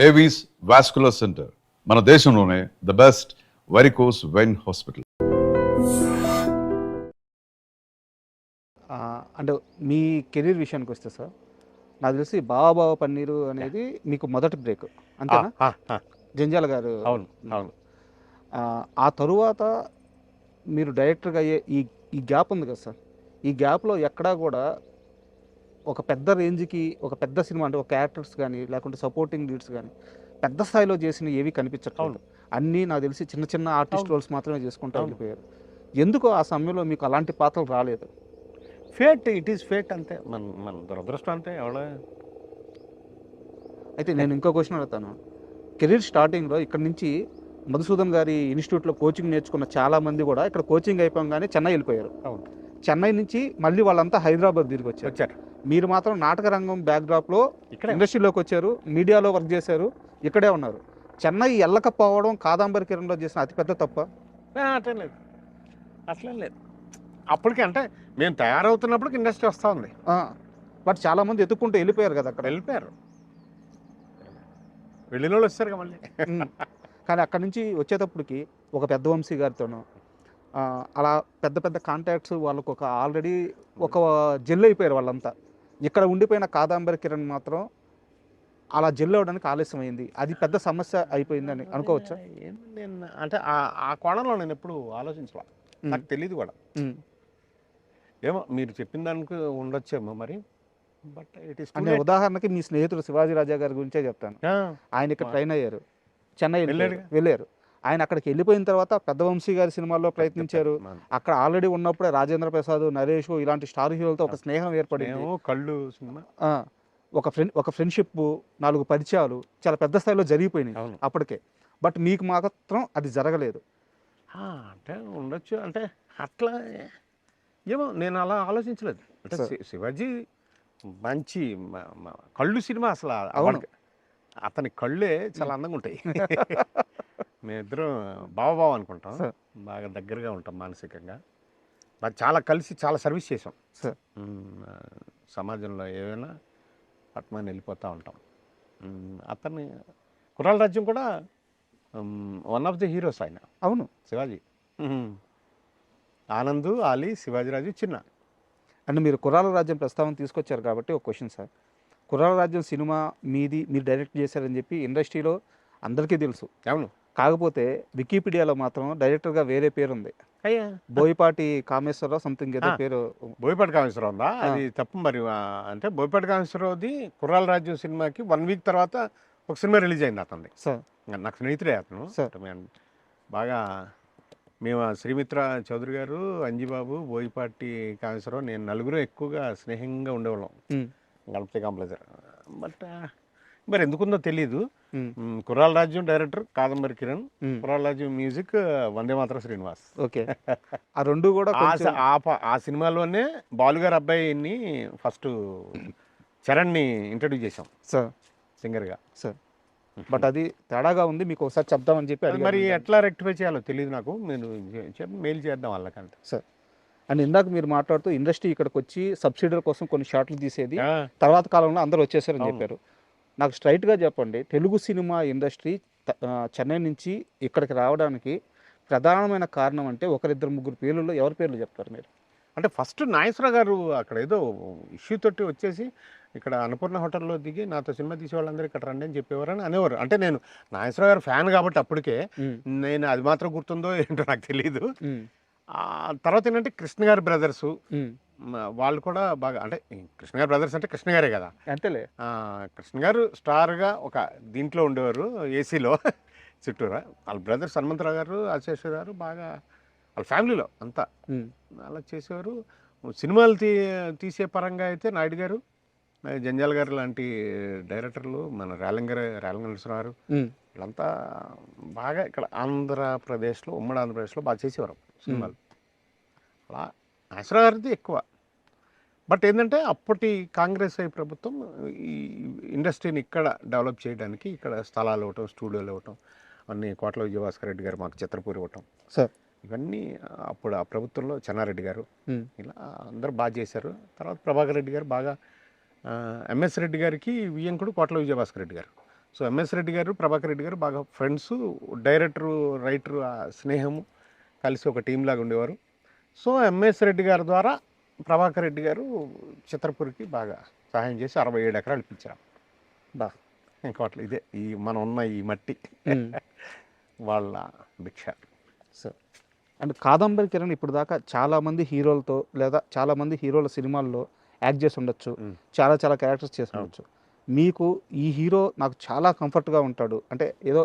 Avis vascular centre మన దేశంలోనే the best varicose vein hospital. అంటే మీ కెరీర్ విషయానికి వస్తే సార్, నాకు తెలిసి బావా పన్నీరు అనేది మీకు మొదటి బ్రేక్ అంతేనా? జంజాల గారు. అవును అవును. ఆ తరువాత మీరు డైరెక్టర్గా అయ్యే ఈ ఈ గ్యాప్ ఉంది కదా సార్, ఈ గ్యాప్లో ఎక్కడా కూడా ఒక పెద్ద రేంజ్కి ఒక పెద్ద సినిమా అంటే ఒక క్యారెక్టర్స్ కానీ లేకుంటే సపోర్టింగ్ లీడ్స్ కానీ పెద్ద స్థాయిలో చేసిన ఏవి కనిపించట్లేదు. అన్నీ నాకు తెలిసి చిన్న చిన్న ఆర్టిస్ట్ రోల్స్ మాత్రమే చేసుకుంటూ వెళ్ళిపోయారు. ఎందుకు ఆ సమయంలో మీకు అలాంటి పాత్రలు రాలేదు? ఫేట్, ఇట్ ఈస్ ఫేట్ అంతే. మన మన దురదృష్టం అంతే. ఎవడ అయితే నేను ఇంకో క్వశ్చన్ అడుగుతాను. కెరీర్ స్టార్టింగ్లో ఇక్కడ నుంచి మధుసూదన్ గారి ఇన్స్టిట్యూట్లో కోచింగ్ నేర్చుకున్న చాలామంది కూడా ఇక్కడ కోచింగ్ అయిపోగానే చెన్నై వెళ్ళిపోయారు. అవును. చెన్నై నుంచి మళ్ళీ వాళ్ళంతా హైదరాబాద్ తిరిగి వచ్చారు. మీరు మాత్రం నాటక రంగం బ్యాక్డ్రాప్లో ఇక్కడ ఇండస్ట్రీలోకి వచ్చారు, మీడియాలో వర్క్ చేశారు, ఇక్కడే ఉన్నారు. చెన్నై వెళ్ళకపోవడం కాదంబరి కిరణ్లో చేసిన అతిపెద్ద తప్ప? అట్లేం లేదు, అట్లేం లేదు. అప్పటికి అంటే మేము తయారవుతున్నప్పటికి ఇండస్ట్రీ వస్తూ ఉంది. బట్ చాలామంది ఎత్తుక్కుంటూ వెళ్ళిపోయారు కదా, అక్కడ వెళ్ళిపోయారు. వెళ్ళిన వాళ్ళు వచ్చారు మళ్ళీ. కానీ అక్కడ నుంచి వచ్చేటప్పటికి ఒక పెద్ద వంశీ గారితోనూ అలా పెద్ద పెద్ద కాంటాక్ట్స్ వాళ్ళకు ఒక ఆల్రెడీ ఒక జెల్ అయిపోయారు వాళ్ళంతా. ఇక్కడ ఉండిపోయిన కాదంబరి కిరణ్ మాత్రం అలా జెల్ అవ్వడానికి ఆలస్యం అయింది. అది పెద్ద సమస్య అయిపోయిందని అనుకోవచ్చా? నేను అంటే ఆ కోణంలో నేను ఎప్పుడు ఆలోచించాల, నాకు తెలియదు కూడా. ఏమో మీరు చెప్పిన దానికి ఉండొచ్చేమో మరి. బట్ ఇట్ ఈస్ అంటే ఉదాహరణకి మీ స్నేహితుడు శివాజీ రాజా గారి గురించే చెప్తాను. ఆయన ఇక్కడ ట్రైన్ అయ్యారు, చెన్నై వెళ్ళారు. ఆయన అక్కడికి వెళ్ళిపోయిన తర్వాత పెద్ద వంశీ గారి సినిమాల్లో ప్రయత్నించారు. అక్కడ ఆల్రెడీ ఉన్నప్పుడే రాజేంద్ర ప్రసాద్, నరేష్ ఇలాంటి స్టార్ హీరోలతో ఒక స్నేహం ఏర్పడింది. కళ్ళు సినిమా ఒక ఫ్రెండ్షిప్, 4 పరిచయాలు చాలా పెద్ద స్థాయిలో జరిగిపోయినాయి అప్పటికే. బట్ మీకు మాత్రం అది జరగలేదు. అంటే ఉండొచ్చు, అంటే అట్లా ఏమో నేను అలా ఆలోచించలేదు. అంటే శివాజీ మంచి కళ్ళు సినిమా అసలు. అవును, అతని కళ్ళే చాలా అందంగా ఉంటాయి. మేమిద్దరం బావ అనుకుంటాం, బాగా దగ్గరగా ఉంటాం మానసికంగా. బాగా చాలా కలిసి చాలా సర్వీస్ చేసాం సమాజంలో. ఏమైనా పట్మని వెళ్ళిపోతూ ఉంటాం. అతన్ని కుర్రాల రాజ్యం కూడా వన్ ఆఫ్ ది హీరోస్ ఆయన. అవును, శివాజీ. ఆనంద్, ఆలీ, శివాజీరాజు, చిన్న. అంటే మీరు కుర్రాల రాజ్యం ప్రస్తావన తీసుకొచ్చారు కాబట్టి ఒక క్వశ్చన్ సార్. కుర్రాల రాజ్యం సినిమా మీరు డైరెక్ట్ చేశారని చెప్పి ఇండస్ట్రీలో అందరికీ తెలుసు. అవును. కాకపోతే వికీపీడియాలో మాత్రం డైరెక్టర్గా వేరే పేరు ఉంది. బోయపాటి కామేశ్వరరావు సంథింగ్ ఏదో పేరు. బోయపాటి కామేశ్వరరావు ఉందా? అది తప్పు మరి. అంటే బోయపాటి కామేశ్వరరావుది కుర్రాల రాజ్యం సినిమాకి 1 వీక్ తర్వాత ఒక సినిమా రిలీజ్ అయింది అతనిది. సార్ నాకు స్నేహితుడే అతను. బాగా మేము శ్రీమిత్ర చౌదరి గారు, అంజిబాబు, బోయపాటి కామేశ్వరరావు, నేను నలుగురు ఎక్కువగా స్నేహంగా ఉండేవాళ్ళం గణపతి కాంప్లెక్స్. బట్ మరి ఎందుకుందో తెలీదు. కుర్రాల రాజ్యం డైరెక్టర్ కాదంబరి కిరణ్, కుర్రాల రాజ్యం మ్యూజిక్ వందే మాతరం శ్రీనివాస్. ఓకే, ఆ రెండు కూడా ఆ సినిమాలోనే బాలుగారు అబ్బాయిని ఫస్ట్ చరణ్ని ఇంట్రడ్యూస్ చేసాం సార్ సింగర్గా. సార్ బట్ అది తేడాగా ఉంది, మీకు ఒకసారి చెప్దామని చెప్పి. మరి ఎట్లా రెక్టిఫై చేయాలో తెలియదు నాకు. నేను మెయిల్ చేద్దాం వాళ్ళకంటే. సార్ అండ్ ఇందాక మీరు మాట్లాడుతూ ఇండస్ట్రీ ఇక్కడికి వచ్చి సబ్సిడీల కోసం కొన్ని షాట్లు తీసేది, తర్వాత కాలంలో అందరూ వచ్చేసారని చెప్పారు. నాకు స్ట్రైట్గా చెప్పండి, తెలుగు సినిమా ఇండస్ట్రీ చెన్నై నుంచి ఇక్కడికి రావడానికి ప్రధానమైన కారణం అంటే 1-2-3 పేర్లలో ఎవరి పేర్లు చెప్తారు మీరు? అంటే ఫస్ట్ నాగేశ్వరరావు గారు అక్కడ ఏదో ఇష్యూ తోటి వచ్చేసి ఇక్కడ అన్నపూర్ణ హోటల్లో దిగి నాతో సినిమా తీసేవాళ్ళందరూ ఇక్కడ రండి అని చెప్పేవారని అనేవారు. అంటే నేను నాగేశ్వరరావు గారు ఫ్యాన్ కాబట్టి అప్పటికే నేను అది మాత్రం గుర్తుందో ఏంటో నాకు తెలియదు. తర్వాత ఏంటంటే కృష్ణ గారి బ్రదర్సు వాళ్ళు కూడా బాగా, అంటే కృష్ణ గారి బ్రదర్స్ అంటే కృష్ణ గారే కదా అంతేలే. కృష్ణ గారు స్టార్గా ఒక దీంట్లో ఉండేవారు ఏసీలో చుట్టూరా. వాళ్ళ బ్రదర్స్ హనుమంతరావు గారు, ఆశేశ్వర గారు బాగా వాళ్ళ ఫ్యామిలీలో అంతా అలా చేసేవారు. సినిమాలు తీసే పరంగా అయితే నాయుడు గారు, జంజాల గారు లాంటి డైరెక్టర్లు, మన రేలంగ గారు వీళ్ళంతా బాగా ఇక్కడ ఆంధ్రప్రదేశ్లో, ఉమ్మడి ఆంధ్రప్రదేశ్లో బాగా చేసేవారు సినిమాలు. అలా నాగేశ్వరరావు గారిది ఎక్కువ. బట్ ఏంటంటే అప్పటి కాంగ్రెస్ ప్రభుత్వం ఈ ఇండస్ట్రీని ఇక్కడ డెవలప్ చేయడానికి ఇక్కడ స్థలాలు ఇవ్వటం, స్టూడియోలు ఇవ్వటం, అన్నీ కోట్ల విజయభాస్కర్ రెడ్డి గారు మాకు చిత్రపూరి ఇవ్వటం సార్, ఇవన్నీ అప్పుడు ఆ ప్రభుత్వంలో చెన్నారెడ్డి గారు ఇలా అందరూ బాగా చేశారు. తర్వాత ప్రభాకర్ రెడ్డి గారు బాగా, ఎంఎస్ రెడ్డి గారికి వియ్యంకుడు కోట్ల విజయభాస్కర్ రెడ్డి గారు. సో ఎంఎస్ రెడ్డి గారు, ప్రభాకర్ రెడ్డి గారు బాగా ఫ్రెండ్స్, డైరెక్టరు, రైటరు స్నేహము కలిసి ఒక టీం లాగా ఉండేవారు. సో ఎంఎస్ రెడ్డి గారి ద్వారా ప్రభాకర్ రెడ్డి గారు చిత్రపురికి బాగా సహాయం చేసి 67 ఎకరాలు ఇప్పించారు. బా ఇంకా అట్లా ఇదే ఈ మనం ఉన్న ఈ మట్టి వాళ్ళ భిక్ష. సార్ అండ్ కాదంబరి కిరణ్ ఇప్పుడు దాకా చాలామంది హీరోలతో లేదా చాలామంది హీరోల సినిమాల్లో యాక్ట్ చేసి ఉండొచ్చు, చాలా చాలా క్యారెక్టర్స్ చేసి ఉండొచ్చు. మీకు ఈ హీరో నాకు చాలా కంఫర్ట్గా ఉంటాడు అంటే ఏదో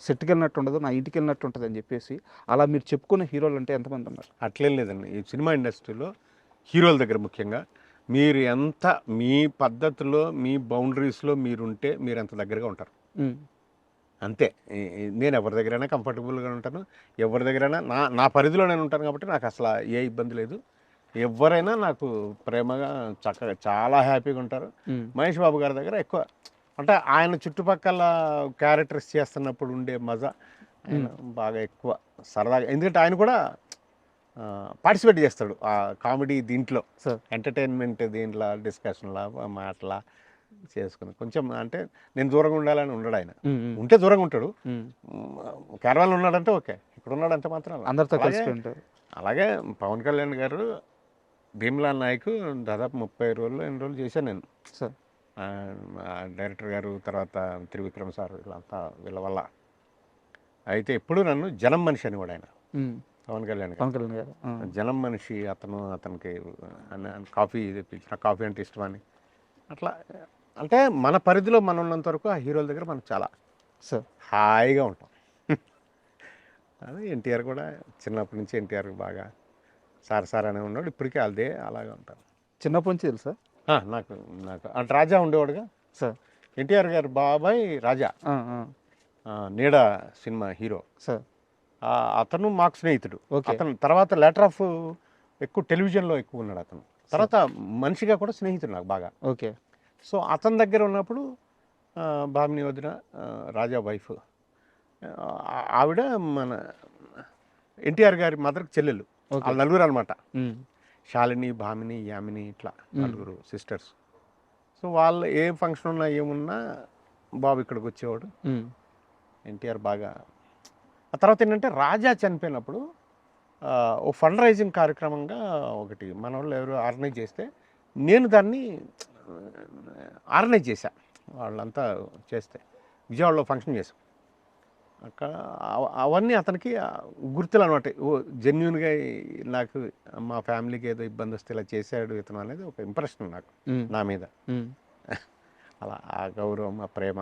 సెట్కి వెళ్ళినట్టు ఉండదు, నా ఇంటికి వెళ్ళినట్టు ఉంటుంది అని చెప్పేసి అలా మీరు చెప్పుకునే హీరోలు అంటే ఎంతమంది ఉన్నారు? అట్లేం లేదండి. ఈ సినిమా ఇండస్ట్రీలో హీరోల దగ్గర ముఖ్యంగా మీరు ఎంత మీ పద్ధతిలో మీ బౌండరీస్లో మీరుంటే మీరు ఎంత దగ్గరగా ఉంటారు అంతే. నేను ఎవరి దగ్గరైనా కంఫర్టబుల్గా ఉంటాను, ఎవరి దగ్గరైనా నా పరిధిలో నేను ఉంటాను కాబట్టి నాకు అసలు ఏ ఇబ్బంది లేదు. ఎవరైనా నాకు ప్రేమగా చక్కగా చాలా హ్యాపీగా ఉంటారు. మహేష్ బాబు గారి దగ్గర ఎక్కువ అంటే ఆయన చుట్టుపక్కల క్యారెక్టర్స్ చేస్తున్నప్పుడు ఉండే మజా ఆయన బాగా ఎక్కువ సరదాగా, ఎందుకంటే ఆయన కూడా పార్టిసిపేట్ చేస్తాడు ఆ కామెడీ దీంట్లో, ఎంటర్టైన్మెంట్ దీంట్లో, డిస్కషన్లా మాటలా చేసుకుని కొంచెం అంటే నేను దూరంగా ఉండాలని ఉండడు ఆయన. ఉంటే దూరంగా ఉంటాడు, కేరళలో ఉన్నాడంటే ఓకే, ఇక్కడ ఉన్నాడంటే మాత్రం అందరితో కలిసి ఉంటారు. అలాగే పవన్ కళ్యాణ్ గారు భీమ్లా నాయక్ దాదాపు 30 రోజులు ఎన్ని రోజులు చేశాను నేను. డైరెక్టర్ గారు, తర్వాత త్రివిక్రమ్ సార్, వీళ్ళంతా వీళ్ళ వల్ల. అయితే ఎప్పుడు నన్ను జనం మనిషి అని కూడా ఆయన పవన్ కళ్యాణ్ గారు జనం మనిషి, అతనికి కాఫీ తెప్పించిన, కాఫీ అంటే ఇష్టమని అట్లా. అంటే మన పరిధిలో మనం ఉన్నంత వరకు ఆ హీరోల దగ్గర మనం చాలా హాయిగా ఉంటాం. అదే ఎన్టీఆర్ కూడా చిన్నప్పటి నుంచి ఎన్టీఆర్ బాగా సార్ అనే ఉన్నాడు, ఇప్పటికీ అదే అలాగే ఉంటారు. చిన్నప్పటి నుంచి తెలుసా నాకు అంటే రాజా ఉండేవాడుగా సార్, ఎన్టీఆర్ గారు బాబాయ్ రాజా, నీడ సినిమా హీరో సార్, అతను మాకు స్నేహితుడు. అతను తర్వాత లెటర్ ఆఫ్ ఎక్కువ టెలివిజన్లో ఎక్కువ ఉన్నాడు అతను. తర్వాత మనిషిగా కూడా స్నేహితుడు నాకు బాగా. ఓకే. సో అతని దగ్గర ఉన్నప్పుడు భామిని వదిన, రాజా వైఫ్, ఆవిడ మన ఎన్టీఆర్ గారి మదర్కి చెల్లెలు, వాళ్ళ నలుగురు అనమాట. శాలిని, భామిని, యామిని, ఇట్లా నలుగురు సిస్టర్స్. సో వాళ్ళు ఏ ఫంక్షన్ ఉన్నా ఏమున్నా బాబు ఇక్కడికి వచ్చేవాడు. ఎన్టీఆర్ బాగా. ఆ తర్వాత ఏంటంటే రాజా చనిపోయినప్పుడు ఓ ఫండ్ రైజింగ్ కార్యక్రమంగా ఒకటి మన వాళ్ళు ఎవరు ఆర్గనైజ్ చేస్తే నేను దాన్ని ఆర్గనైజ్ చేశా. వాళ్ళంతా చేస్తే విజయవాడలో ఫంక్షన్ చేశాం. అక్కడ అవన్నీ అతనికి గుర్తులు అనమాట. ఓ జెన్యున్గా నాకు మా ఫ్యామిలీకి ఏదో ఇబ్బంది వస్తే ఇలా చేశాడు ఇతను అనేది ఒక ఇంప్రెషన్ నాకు నా మీద. అలా ఆ గౌరవం, ఆ ప్రేమ.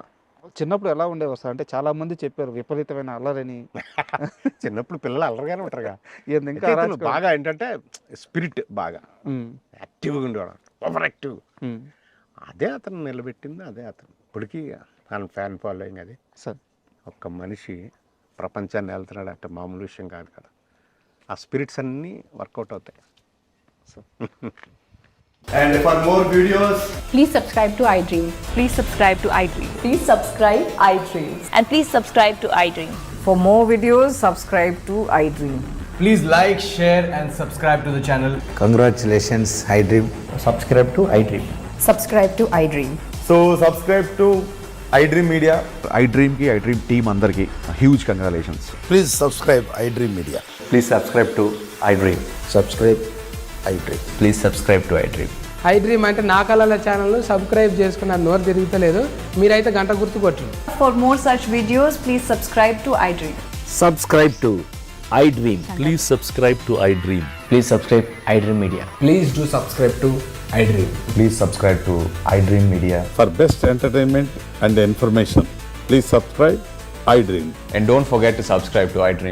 చిన్నప్పుడు ఎలా ఉండేవారు సార్? అంటే చాలా మంది చెప్పారు విపరీతమైన అల్లరని. చిన్నప్పుడు పిల్లలు అల్లరిగానే ఉంటారుగా. ఇంకా బాగా ఏంటంటే స్పిరిట్ బాగా యాక్టివ్గా ఉండేవాడు, ఓవర్ యాక్టివ్. అదే అతను నిలబెట్టింది, అదే అతను ఇప్పటికీ ఫ్యాన్ ఫాలోయింగ్. అది సార్ ఒక్క మనిషి ప్రపంచాన్ని వెళ్తున్నాడు అంటే మామూలు విషయం కాదు కదా. ఆ స్పిరిట్స్ అన్నీ వర్కౌట్ అవుతాయి. And for more videos, please subscribe to iDream. Please subscribe to iDream. Please subscribe iDream. And please subscribe to iDream. For more videos, subscribe to iDream. please like, share and subscribe to the channel. Congratulations, iDream. Subscribe to iDream. Subscribe to iDream. So subscribe to iDream Media. iDream ki iDream team andarki huge congratulations. Please subscribe iDream Media. Please subscribe to iDream. Subscribe iDream. Please subscribe to iDream. iDream అంటే నా కళల ఛానల్ను subscribe చేసుకున్న నోరు తిరుగుతలేదు, మీరైతే గంట గుర్తు కొట్టండి. For more such videos, please subscribe to iDream. Subscribe to iDream. Please subscribe to iDream. Please subscribe iDream Media. Please do subscribe to iDream. Please subscribe to iDream Media. For best entertainment and information, please subscribe iDream. And don't forget to subscribe to iDream.